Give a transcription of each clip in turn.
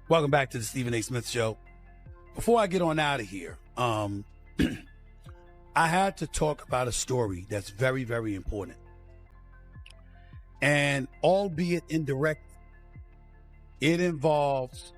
Welcome back to the Stephen A. Smith Show. Before I get on out of here, I had to talk about a story that's very, very important. And albeit indirect, it involves...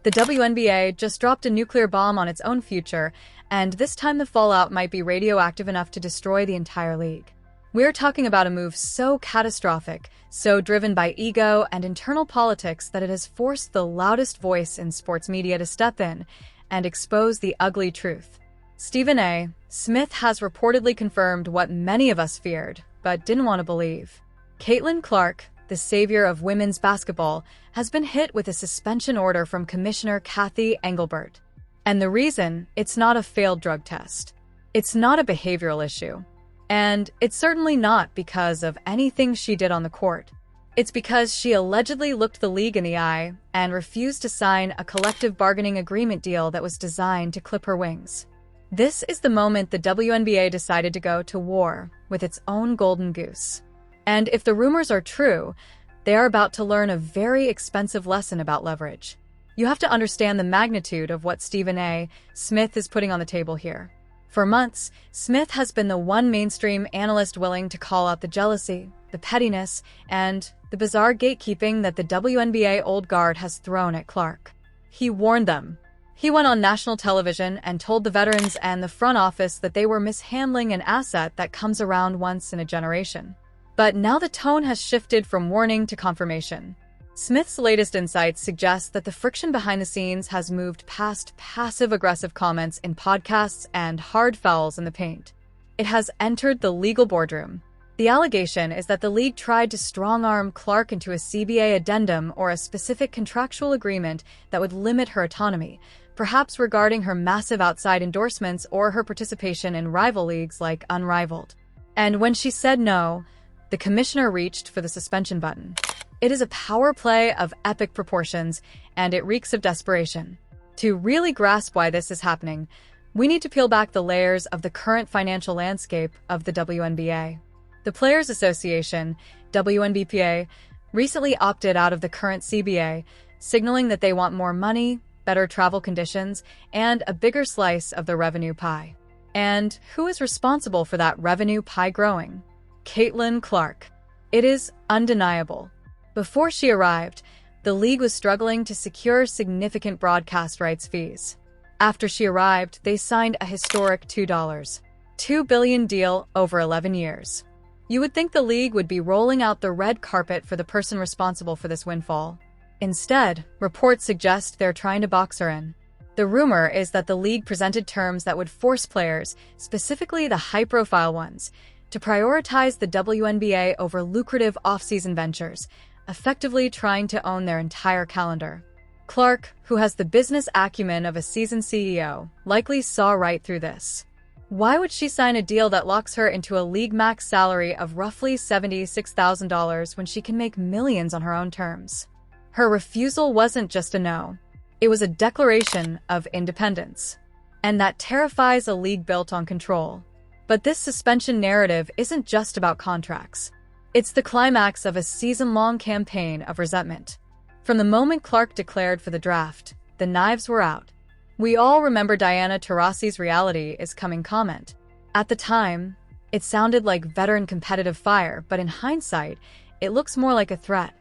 The WNBA just dropped a nuclear bomb on its own future, and this time the fallout might be radioactive enough to destroy the entire league. We're talking about a move so catastrophic, so driven by ego and internal politics that it has forced the loudest voice in sports media to step in and expose the ugly truth. Stephen A. Smith has reportedly confirmed what many of us feared, but didn't want to believe. Caitlin Clark, the savior of women's basketball, has been hit with a suspension order from Commissioner Cathy Engelbert. And the reason, it's not a failed drug test. It's not a behavioral issue. And it's certainly not because of anything she did on the court. It's because she allegedly looked the league in the eye and refused to sign a collective bargaining agreement deal that was designed to clip her wings. This is the moment the WNBA decided to go to war with its own golden goose. And if the rumors are true, they are about to learn a very expensive lesson about leverage. You have to understand the magnitude of what Stephen A. Smith is putting on the table here. For months, Smith has been the one mainstream analyst willing to call out the jealousy, the pettiness, and the bizarre gatekeeping that the WNBA old guard has thrown at Clark. He warned them. He went on national television and told the veterans and the front office that they were mishandling an asset that comes around once in a generation. But now the tone has shifted from warning to confirmation. Smith's latest insights suggest that the friction behind the scenes has moved past passive-aggressive comments in podcasts and hard fouls in the paint. It has entered the legal boardroom. The allegation is that the league tried to strong-arm Clark into a CBA addendum or a specific contractual agreement that would limit her autonomy, perhaps regarding her massive outside endorsements or her participation in rival leagues like Unrivaled. And when she said no, the commissioner reached for the suspension button. It is a power play of epic proportions, and it reeks of desperation. To really grasp why this is happening, we need to peel back the layers of the current financial landscape of the WNBA. The Players Association, WNBPA, recently opted out of the current CBA, signaling that they want more money, better travel conditions, and a bigger slice of the revenue pie. And who is responsible for that revenue pie growing? Caitlin Clark. It is undeniable. Before she arrived, the league was struggling to secure significant broadcast rights fees. After she arrived, they signed a historic $2 billion deal over 11 years. You would think the league would be rolling out the red carpet for the person responsible for this windfall. Instead, reports suggest they're trying to box her in. The rumor is that the league presented terms that would force players, specifically the high-profile ones, to prioritize the WNBA over lucrative off-season ventures, effectively trying to own their entire calendar. Clark, who has the business acumen of a seasoned CEO, likely saw right through this. Why would she sign a deal that locks her into a league max salary of roughly $76,000 when she can make millions on her own terms? Her refusal wasn't just a no. It was a declaration of independence. And that terrifies a league built on control. But this suspension narrative isn't just about contracts. It's the climax of a season-long campaign of resentment. From the moment Clark declared for the draft, the knives were out. We all remember Diana Taurasi's reality is coming comment. At the time, it sounded like veteran competitive fire, but in hindsight, it looks more like a threat.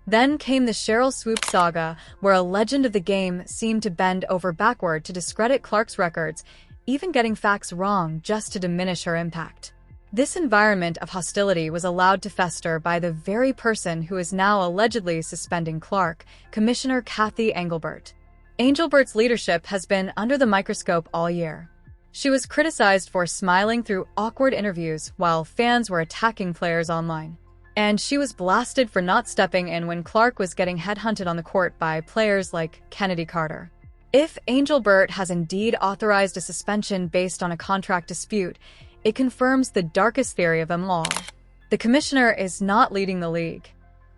Then came the Cheryl Swoop saga, where a legend of the game seemed to bend over backward to discredit Clark's records, even getting facts wrong just to diminish her impact. This environment of hostility was allowed to fester by the very person who is now allegedly suspending Clark, Commissioner Cathy Engelbert. Engelbert's leadership has been under the microscope all year. She was criticized for smiling through awkward interviews while fans were attacking players online. And she was blasted for not stepping in when Clark was getting headhunted on the court by players like Kennedy Carter. If Engelbert has indeed authorized a suspension based on a contract dispute, it confirms the darkest theory of them all. The commissioner is not leading the league.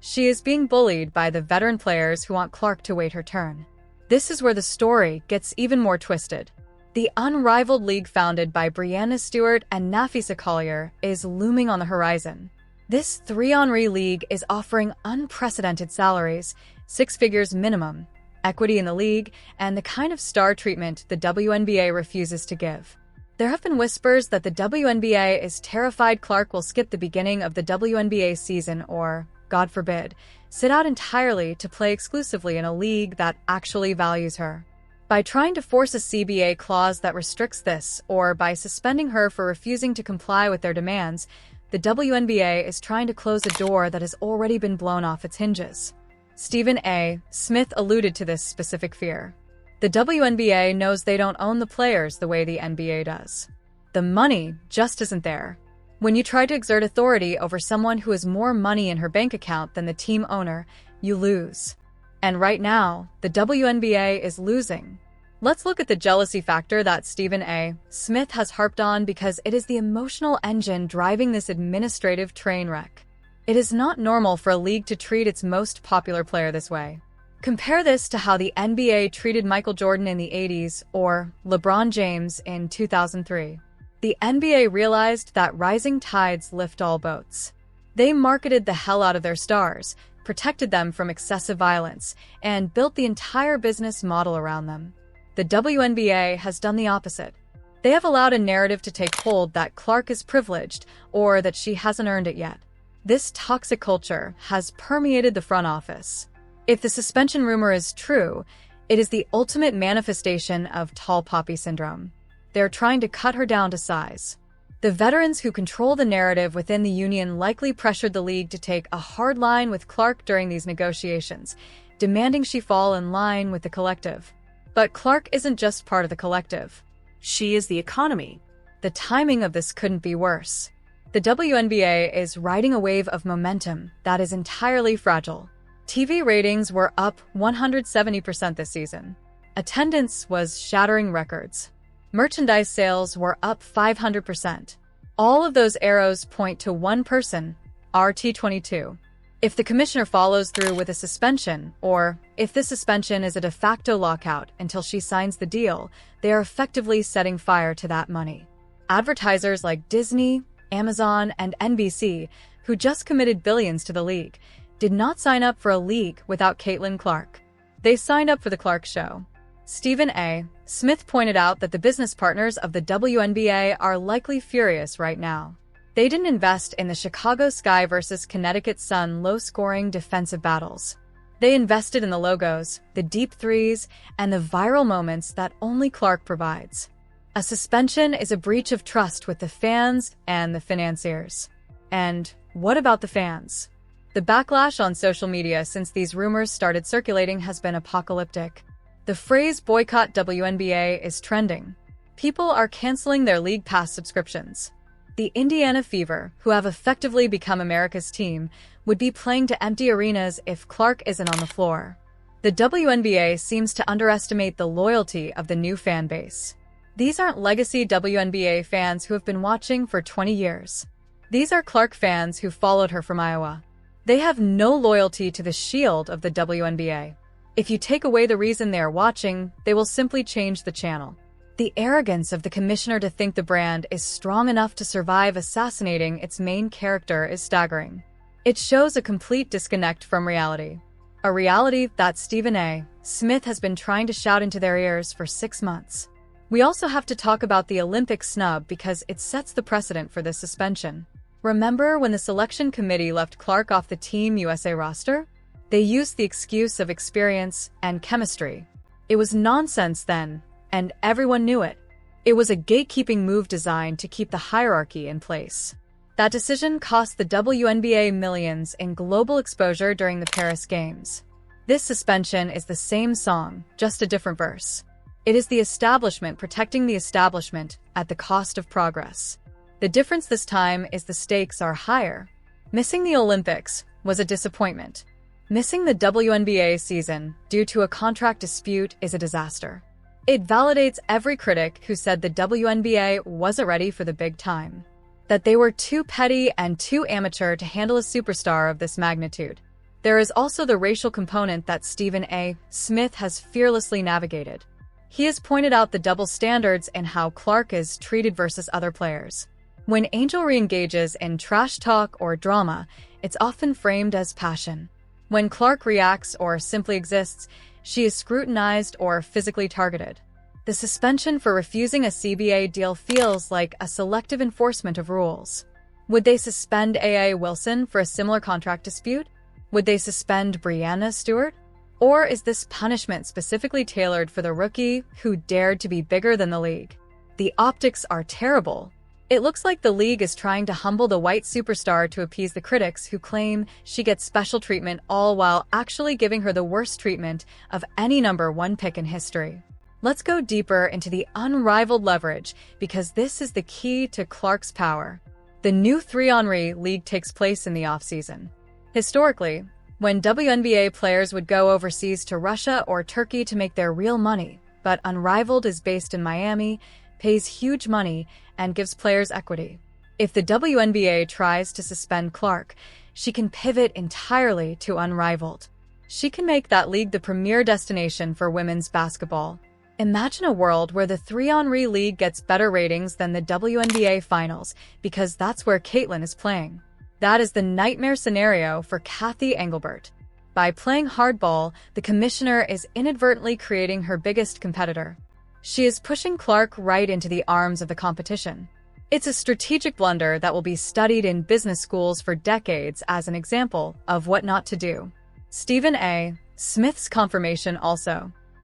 She is being bullied by the veteran players who want Clark to wait her turn. This is where the story gets even more twisted. The unrivaled league founded by Breanna Stewart and Nafisa Collier is looming on the horizon. This three-on-three league is offering unprecedented salaries, 6 figures minimum, equity in the league, and the kind of star treatment the WNBA refuses to give. There have been whispers that the WNBA is terrified Clark will skip the beginning of the WNBA season or, God forbid, sit out entirely to play exclusively in a league that actually values her. By trying to force a CBA clause that restricts this, or by suspending her for refusing to comply with their demands, the WNBA is trying to close a door that has already been blown off its hinges. Stephen A. Smith alluded to this specific fear. The WNBA knows they don't own the players the way the NBA does. The money just isn't there. When you try to exert authority over someone who has more money in her bank account than the team owner, you lose. And right now, the WNBA is losing. Let's look at the jealousy factor that Stephen A. Smith has harped on because it is the emotional engine driving this administrative train wreck. It is not normal for a league to treat its most popular player this way. Compare this to how the NBA treated Michael Jordan in the 80s or LeBron James in 2003. The NBA realized that rising tides lift all boats. They marketed the hell out of their stars, protected them from excessive violence, and built the entire business model around them. The WNBA has done the opposite. They have allowed a narrative to take hold that Clark is privileged or that she hasn't earned it yet. This toxic culture has permeated the front office. If the suspension rumor is true, it is the ultimate manifestation of tall poppy syndrome. They're trying to cut her down to size. The veterans who control the narrative within the union likely pressured the league to take a hard line with Clark during these negotiations, demanding she fall in line with the collective. But Clark isn't just part of the collective. She is the economy. The timing of this couldn't be worse. The WNBA is riding a wave of momentum that is entirely fragile. TV ratings were up 170% this season. Attendance was shattering records. Merchandise sales were up 500%. All of those arrows point to one person, RT22. If the commissioner follows through with a suspension, or if this suspension is a de facto lockout until she signs the deal, they are effectively setting fire to that money. Advertisers like Disney, Amazon, and NBC, who just committed billions to the league, did not sign up for a league without Caitlin Clark. They signed up for the Clark Show. Stephen A. Smith pointed out that the business partners of the WNBA are likely furious right now. They didn't invest in the Chicago Sky versus Connecticut Sun low-scoring defensive battles. They invested in the logos, the deep threes, and the viral moments that only Clark provides. A suspension is a breach of trust with the fans and the financiers. And what about the fans? The backlash on social media since these rumors started circulating has been apocalyptic. The phrase boycott WNBA is trending. People are canceling their league pass subscriptions. The Indiana Fever, who have effectively become America's team, would be playing to empty arenas if Clark isn't on the floor. The WNBA seems to underestimate the loyalty of the new fan base. These aren't legacy WNBA fans who have been watching for 20 years. These are Clark fans who followed her from Iowa. They have no loyalty to the shield of the WNBA. If you take away the reason they are watching, they will simply change the channel. The arrogance of the commissioner to think the brand is strong enough to survive assassinating its main character is staggering. It shows a complete disconnect from reality. A reality that Stephen A. Smith has been trying to shout into their ears for 6 months. We also have to talk about the Olympic snub because it sets the precedent for this suspension. Remember when the selection committee left Clark off the Team USA roster? They used the excuse of experience and chemistry. It was nonsense then, and everyone knew it. It was a gatekeeping move designed to keep the hierarchy in place. That decision cost the WNBA millions in global exposure during the Paris Games. This suspension is the same song, just a different verse. It is the establishment protecting the establishment at the cost of progress. The difference this time is the stakes are higher. Missing the Olympics was a disappointment. Missing the WNBA season due to a contract dispute is a disaster. It validates every critic who said the WNBA wasn't ready for the big time. That they were too petty and too amateur to handle a superstar of this magnitude. There is also the racial component that Stephen A. Smith has fearlessly navigated. He has pointed out the double standards in how Clark is treated versus other players. When Angel re-engages in trash talk or drama, it's often framed as passion. When Clark reacts or simply exists, she is scrutinized or physically targeted. The suspension for refusing a CBA deal feels like a selective enforcement of rules. Would they suspend A.A. Wilson for a similar contract dispute? Would they suspend Breanna Stewart? Or is this punishment specifically tailored for the rookie who dared to be bigger than the league? The optics are terrible. It looks like the league is trying to humble the white superstar to appease the critics who claim she gets special treatment, all while actually giving her the worst treatment of any #1 pick in history. Let's go deeper into the unrivaled leverage, because this is the key to Clark's power. The new 3-on-3 league takes place in the offseason. Historically, when WNBA players would go overseas to Russia or Turkey to make their real money, but Unrivaled is based in Miami, pays huge money, and gives players equity. If the WNBA tries to suspend Clark, she can pivot entirely to Unrivaled. She can make that league the premier destination for women's basketball. Imagine a world where the 3-on-3 league gets better ratings than the WNBA finals, because that's where Caitlin is playing. That is the nightmare scenario for Kathy Engelbert. By playing hardball, the commissioner is inadvertently creating her biggest competitor. She is pushing Clark right into the arms of the competition. It's a strategic blunder that will be studied in business schools for decades as an example of what not to do. Stephen A. Smith's confirmation also.